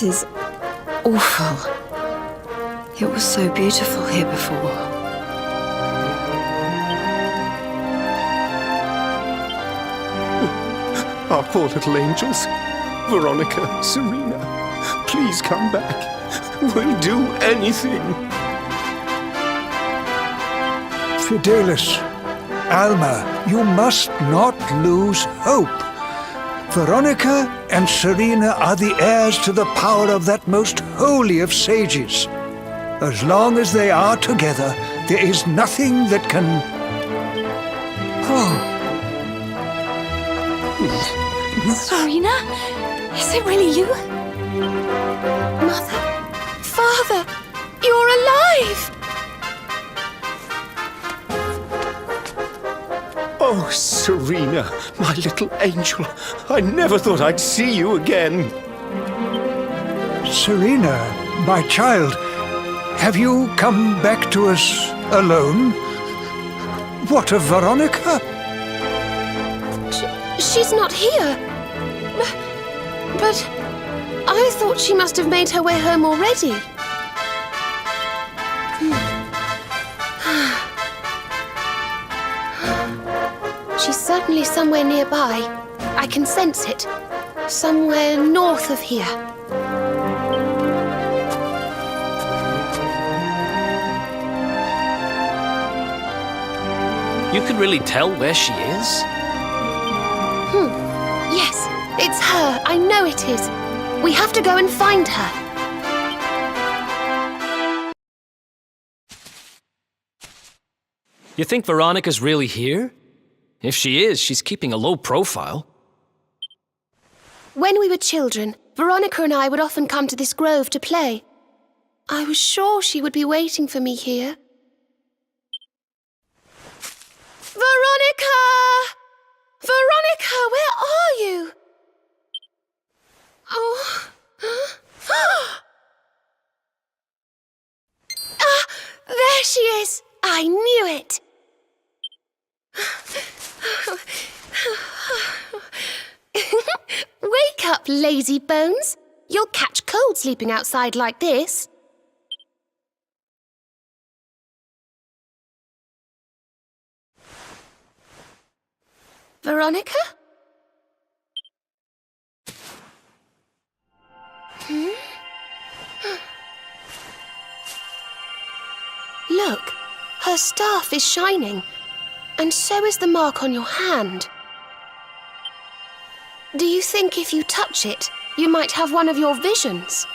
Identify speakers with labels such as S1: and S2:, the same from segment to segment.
S1: is awful. It was so beautiful here before.
S2: Our poor little angels. Veronica, Serena, please come back. We'll do anything.
S3: Fidelis, Alma, you must not lose hope. Veronica and Serena are the heirs to the power of that most holy of sages. As long as they are together, there is nothing that can... Oh.
S1: Serena? Is it really you? Mother? Father? You're alive!
S2: Oh, Serena, my little angel. I never thought I'd see you again.
S3: Serena, my child, have you come back to us alone? What of Veronica?
S1: She's not here. But I thought she must have made her way home already. She's certainly somewhere nearby. I can sense it. Somewhere north of here.
S4: You can really tell where she is?
S1: Yes, it's her. I know it is. We have to go and find her.
S4: You think Veronica's really here? If she is, she's keeping a low profile.
S1: When we were children, Veronica and I would often come to this grove to play. I was sure she would be waiting for me here. Veronica! Veronica, where are you? Oh. Ah, there she is. I knew it. Wake up, lazy bones. You'll catch cold sleeping outside like this. Veronica? Look, her staff is shining, and so is the mark on your hand. Do you think if you touch it, you might have one of your visions?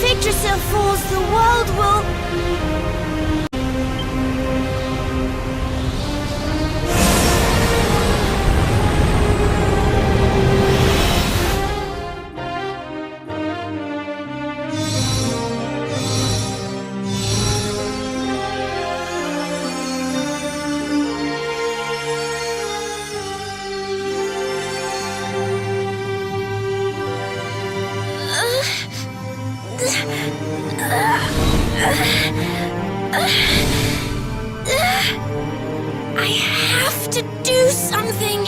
S5: Yggdrasil falls, the world will... I have to do something.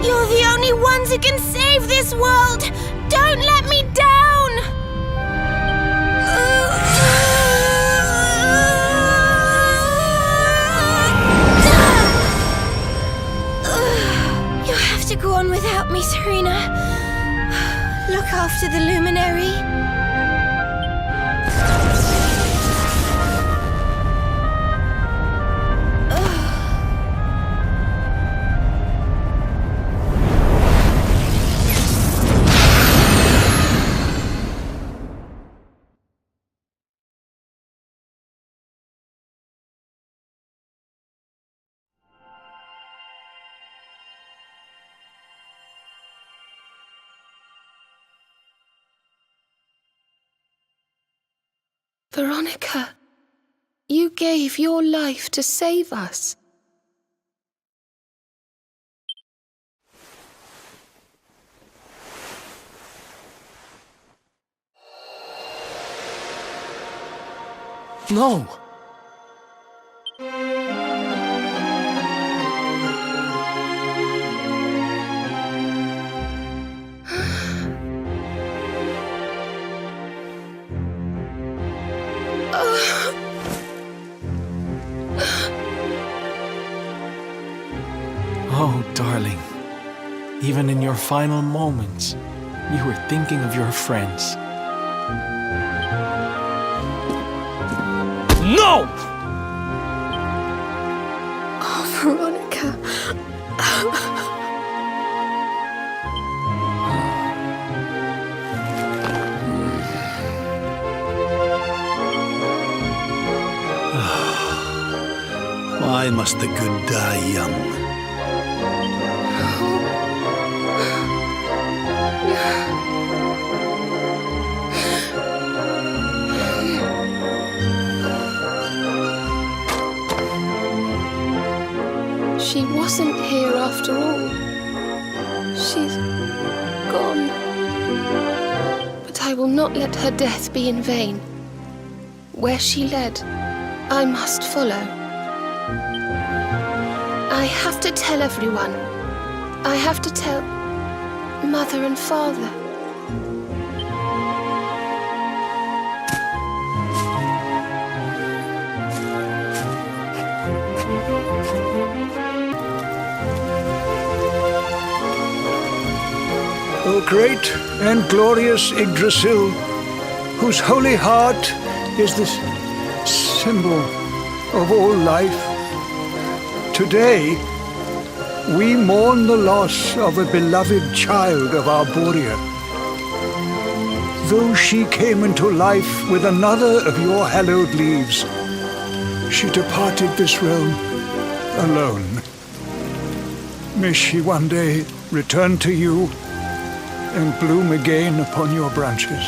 S5: You're the only ones who can save this world. Don't let me down. You'll have to go on without me, Serena. Look after the luminary.
S1: Veronica, you gave your life to save us.
S4: No! Oh, darling. Even in your final moments, you were thinking of your friends. No!
S1: Oh, Veronica.
S6: Why must the good die young?
S1: She wasn't here after all. She's gone. But I will not let her death be in vain. Where she led, I must follow. I have to tell everyone. I have to tell Mother and Father.
S3: O great and glorious Yggdrasil, whose holy heart is the symbol of all life, today we mourn the loss of a beloved child of Arborea. Though she came into life with another of your hallowed leaves, she departed this realm alone. May she one day return to you and bloom again upon your branches.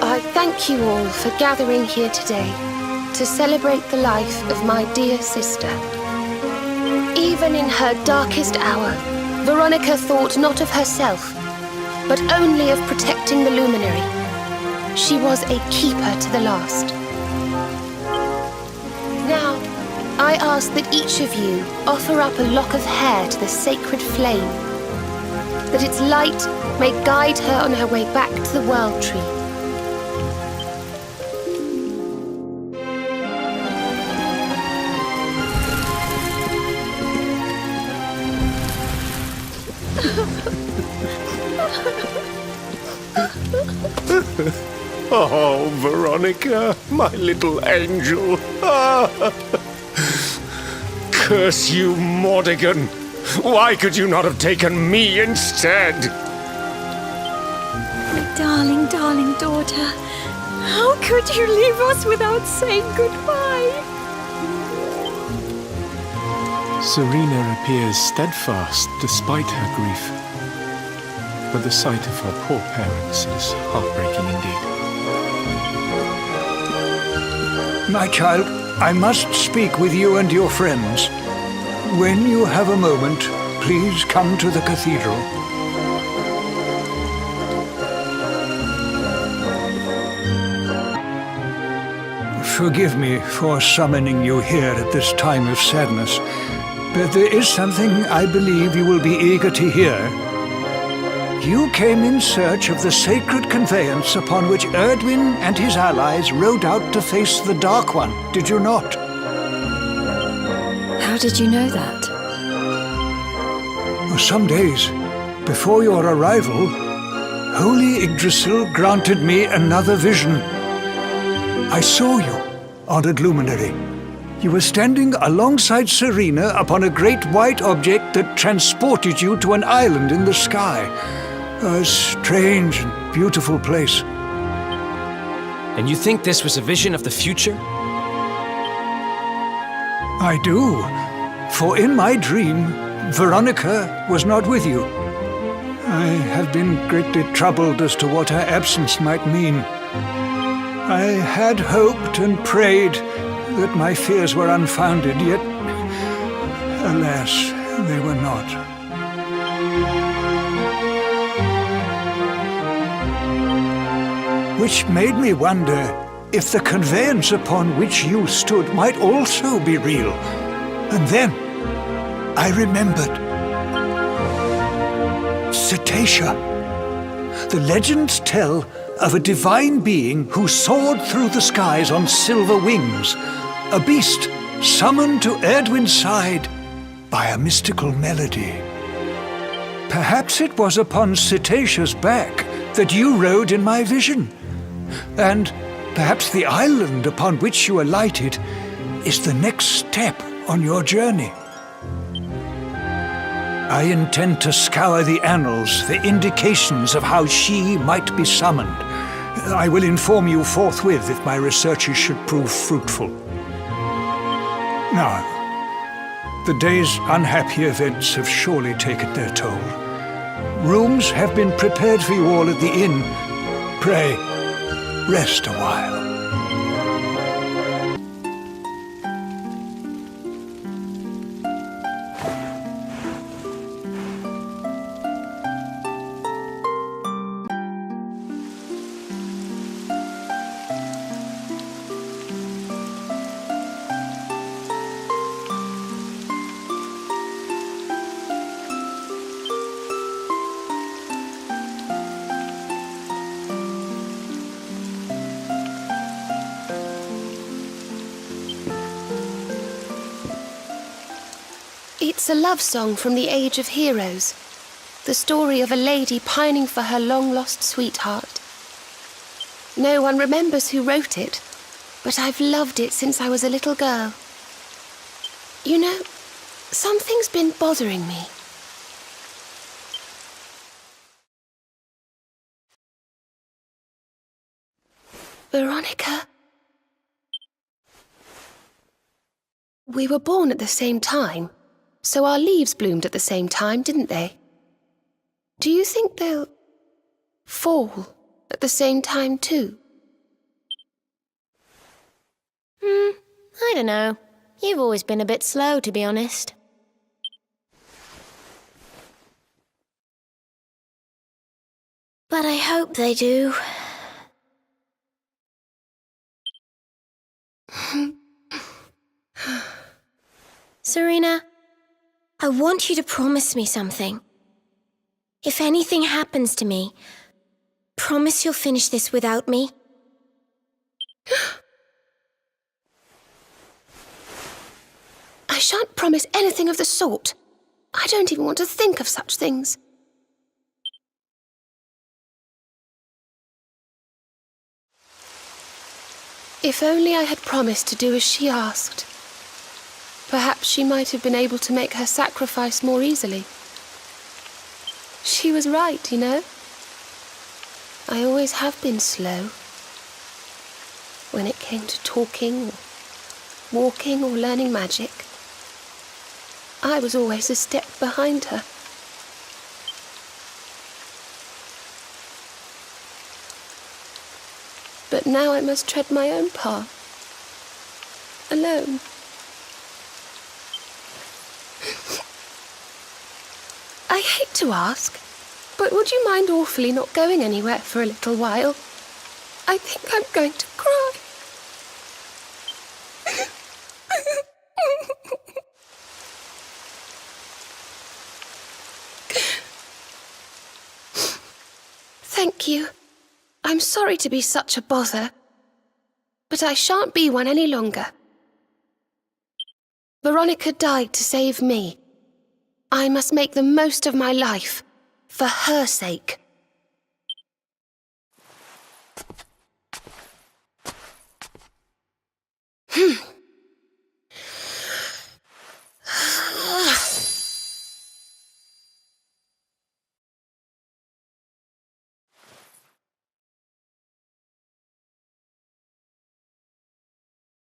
S1: I thank you all for gathering here today to celebrate the life of my dear sister. Even in her darkest hour, Veronica thought not of herself, but only of protecting the luminary. She was a keeper to the last. Now, I ask that each of you offer up a lock of hair to the sacred flame, that its light may guide her on her way back to the World Tree.
S2: Oh, Veronica, my little angel. Curse you, Mordigan. Why could you not have taken me instead?
S5: My darling, darling daughter. How could you leave us without saying goodbye?
S7: Serena appears steadfast despite her grief. But the sight of her poor parents is heartbreaking indeed.
S3: My child, I must speak with you and your friends. When you have a moment, please come to the cathedral. Forgive me for summoning you here at this time of sadness, but there is something I believe you will be eager to hear. You came in search of the sacred conveyance upon which Erdwin and his allies rode out to face the Dark One, did you not?
S5: How did you know that?
S3: Some days before your arrival, Holy Yggdrasil granted me another vision. I saw you, honored luminary. You were standing alongside Serena upon a great white object that transported you to an island in the sky. A strange and beautiful place.
S8: And you think this was a vision of the future?
S3: I do. For in my dream, Veronica was not with you. I have been greatly troubled as to what her absence might mean. I had hoped and prayed that my fears were unfounded, yet, alas, they were not. Which made me wonder if the conveyance upon which you stood might also be real. And then I remembered. Cetacea. The legends tell of a divine being who soared through the skies on silver wings, a beast summoned to Erdwin's side by a mystical melody. Perhaps it was upon Cetacea's back that you rode in my vision, and perhaps the island upon which you alighted is the next step on your journey. I intend to scour the annals for indications of how she might be summoned. I will inform you forthwith if my researches should prove fruitful. Now, the day's unhappy events have surely taken their toll. Rooms have been prepared for you all at the inn. Pray, rest a while.
S1: It's a love song from the Age of Heroes. The story of a lady pining for her long-lost sweetheart. No one remembers who wrote it, but I've loved it since I was a little girl. You know, something's been bothering me. Veronica? We were born at the same time, so our leaves bloomed at the same time, didn't they? Do you think they'll fall at the same time too?
S5: I don't know. You've always been a bit slow, to be honest. But I hope they do. Serena, I want you to promise me something. If anything happens to me, promise you'll finish this without me.
S1: I shan't promise anything of the sort. I don't even want to think of such things. If only I had promised to do as she asked. Perhaps she might have been able to make her sacrifice more easily. She was right, you know. I always have been slow. When it came to talking, or walking, or learning magic, I was always a step behind her. But now I must tread my own path, alone. I hate to ask, but would you mind awfully not going anywhere for a little while? I think I'm going to cry. Thank you. I'm sorry to be such a bother, but I shan't be one any longer. Veronica died to save me. I must make the most of my life, for her sake.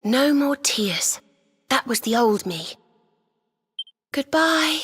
S1: No more tears. That was the old me. Goodbye.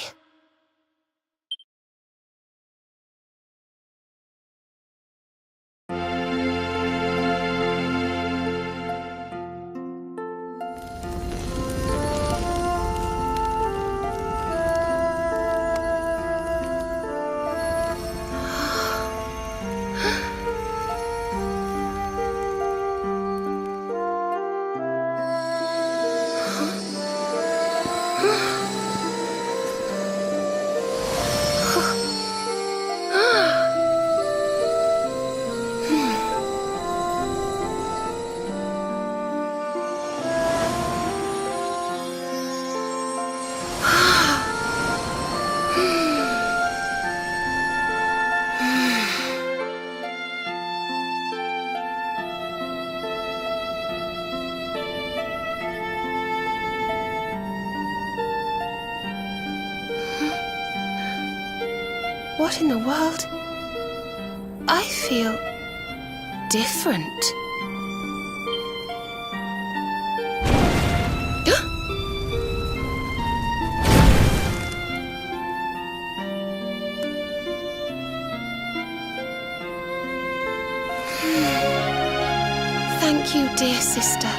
S1: What in the world? I feel different. Thank you, dear sister.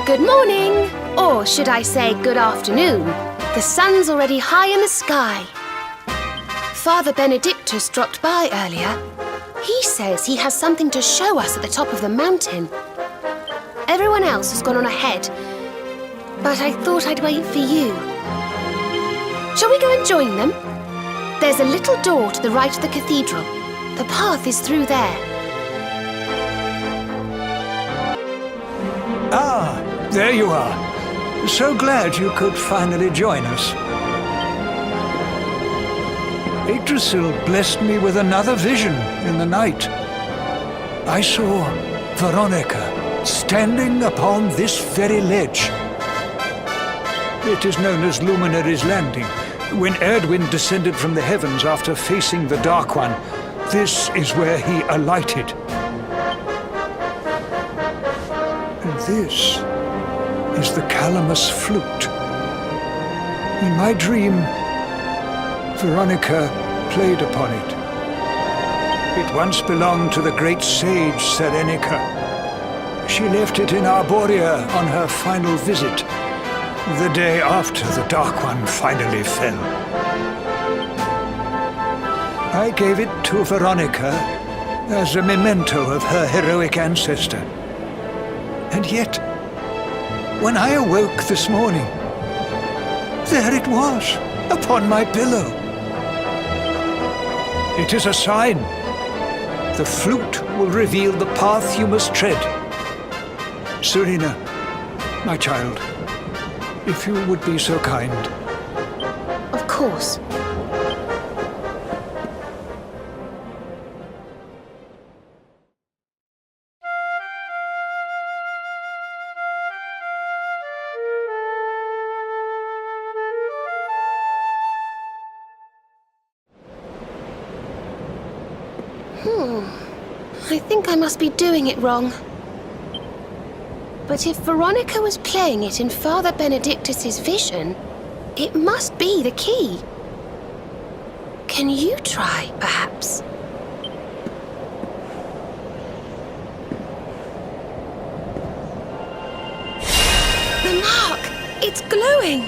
S1: Good morning, or should I say good afternoon? The sun's already high in the sky. Father Benedictus dropped by earlier. He says he has something to show us at the top of the mountain. Everyone else has gone on ahead, but I thought I'd wait for you. Shall we go and join them? There's a little door to the right of the cathedral. The path is through there.
S3: Ah, there you are. So glad you could finally join us. Yggdrasil blessed me with another vision in the night. I saw Veronica standing upon this very ledge. It is known as Luminary's Landing. When Erdwin descended from the heavens after facing the Dark One, this is where he alighted. And this is the Calamus flute. In my dream, Veronica played upon it. It once belonged to the great sage Serenica. She left it in Arborea on her final visit, the day after the Dark One finally fell. I gave it to Veronica as a memento of her heroic ancestor. And yet, when I awoke this morning, there it was, upon my pillow. It is a sign. The flute will reveal the path you must tread. Serena, my child, if you would be so kind.
S1: Of course. I think I must be doing it wrong. But if Veronica was playing it in Father Benedictus's vision, it must be the key. Can you try, perhaps? The mark! It's glowing!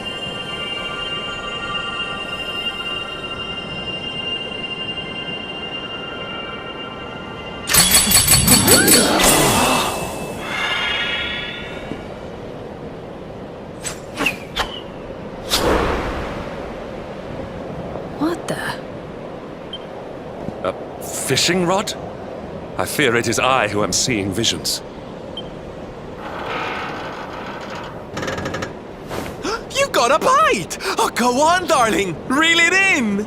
S2: Fishing rod? I fear it is I who am seeing visions.
S4: You got a bite! Oh, go on, darling! Reel it in!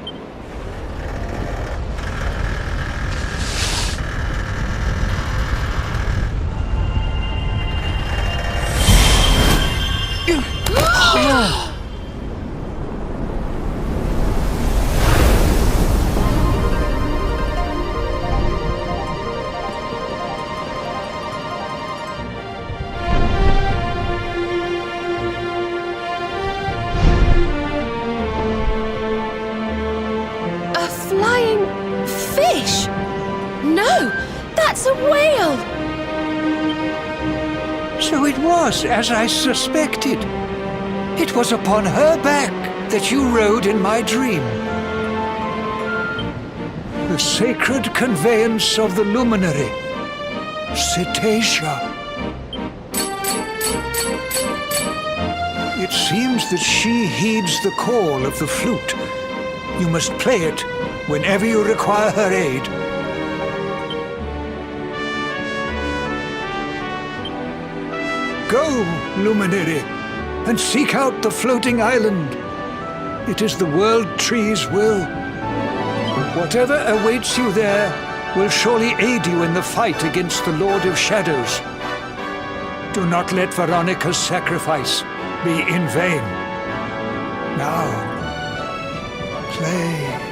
S3: It was as I suspected. It was upon her back that you rode in my dream. The sacred conveyance of the luminary, Cetacea. It seems that she heeds the call of the flute. You must play it whenever you require her aid. Go, luminary, and seek out the floating island. It is the World Tree's will. Whatever awaits you there will surely aid you in the fight against the Lord of Shadows. Do not let Veronica's sacrifice be in vain. Now, play.